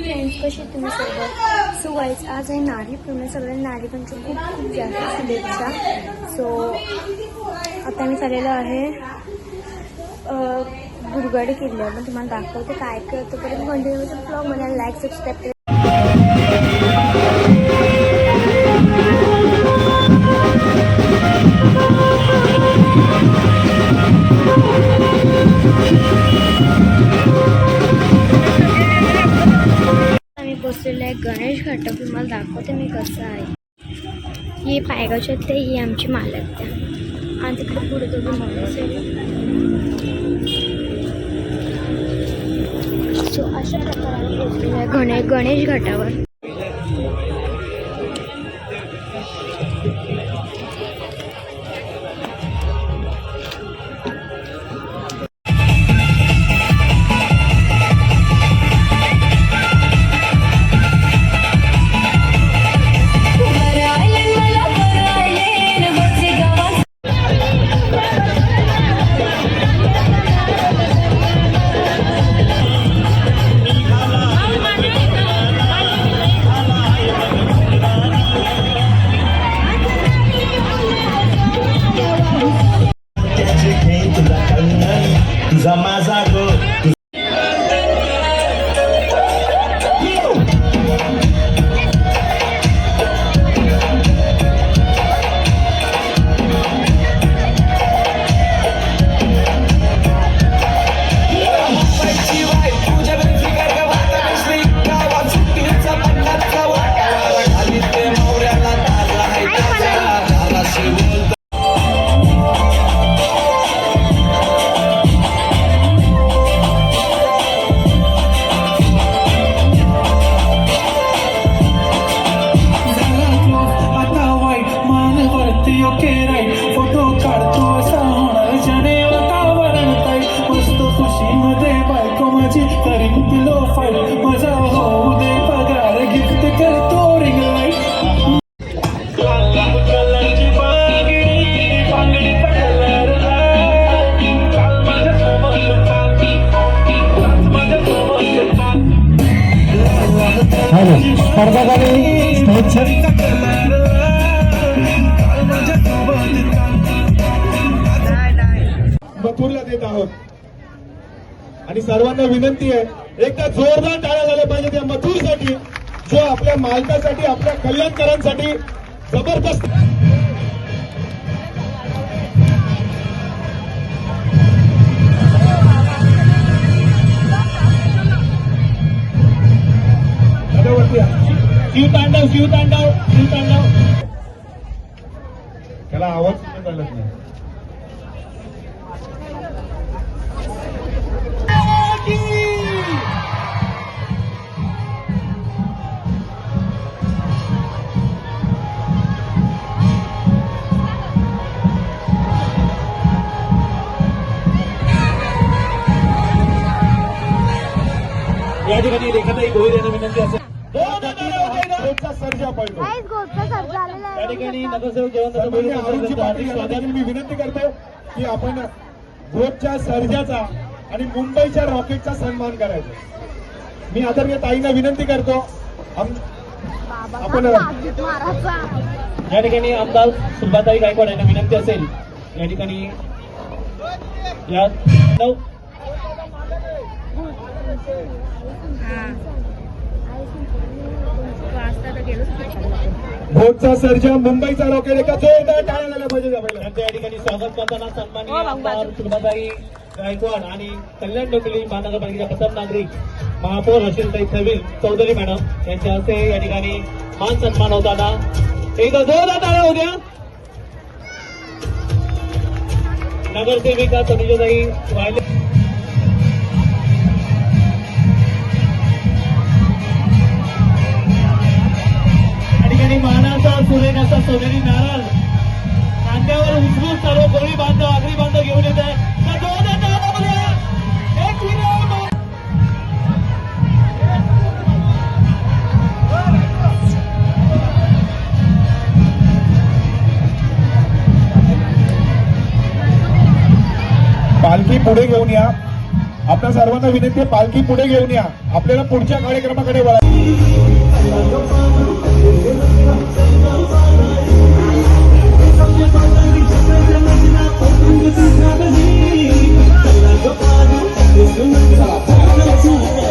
Friends, कसे तुम्ही सर्व? सो गाईज, आज आहे नारी पूर्ण सगळ्या नारी पंच खूप खूप जास्त शुभेच्छा. सो आता मी चाललेलो आहे गुरुगाडी किल्ल्यावर. पण तुम्हाला दाखवते काय करतो. परत कंटिन्यू ब्लॉग मला लाईक सबस्क्राईब करा. आम्ही पोचलेलो आहे गणेश घाट. तुम्हाला दाखवते मी कसं आहे. हे पायगावच्या ते ही आमची मालक त्या आणि तिकडे पुढे दोघे माणूस आहे. सो अशा प्रकारे पोचलेलो आहे गणेश घाटावर. मथुरला देत आहोत आणि सर्वांना विनंती आहे, एकदा जोरदार टाळ्या झाल्या पाहिजे त्या मथुरसाठी, जो आपल्या मालकासाठी, आपल्या कल्याणकरांसाठी जबरदस्त. शिवतांडव शिवतांडव शिवतांडव त्याला आवाज सुद्धा चालत नाही. या ठिकाणी रेखाताई गोहिल यांना विनंती असेल. सर्जा पडतो त्या ठिकाणी नगरसेवक हार्दिक मी विनंती करतो की आपण गोटच्या सर्जाचा आणि मुंबईच्या रॉकेटचा सन्मान करायचा. मी आदरणीय ताईंना विनंती करतो. आपण या ठिकाणी आमदार सुभाताई गायकवाड यांना विनंती असेल या ठिकाणी या भोटचा सर्जा मुंबईचा रॉकेट एका जोरदार टाळ्या झाल्या पाहिजे. त्यांच्या या ठिकाणी स्वागत करताना सन्माननीय आमदार सुभाताई गायकवाड आणि कल्याण डोंबिवली महानगरपालिकेच्या प्रथम नागरिक महापौर रशीलताई थविल चौधरी मॅडम यांच्या हस्ते या ठिकाणी मान सन्मान होताना एकदा जोरदार टाळ्या होत्या. नगरसेविका तनुजाताई वाहिले मानाचा सुरेख असा सोनेरी नारळ खांद्यावर उचलून सर्व कोळी बांधव आगरी बांधव घेऊन येत आहे. पालखी पुढे घेऊन या. आपल्या सर्वांना विनंती आहे, पालखी पुढे घेऊन या. आपल्याला पुढच्या कार्यक्रमाकडे वळा. Chalo,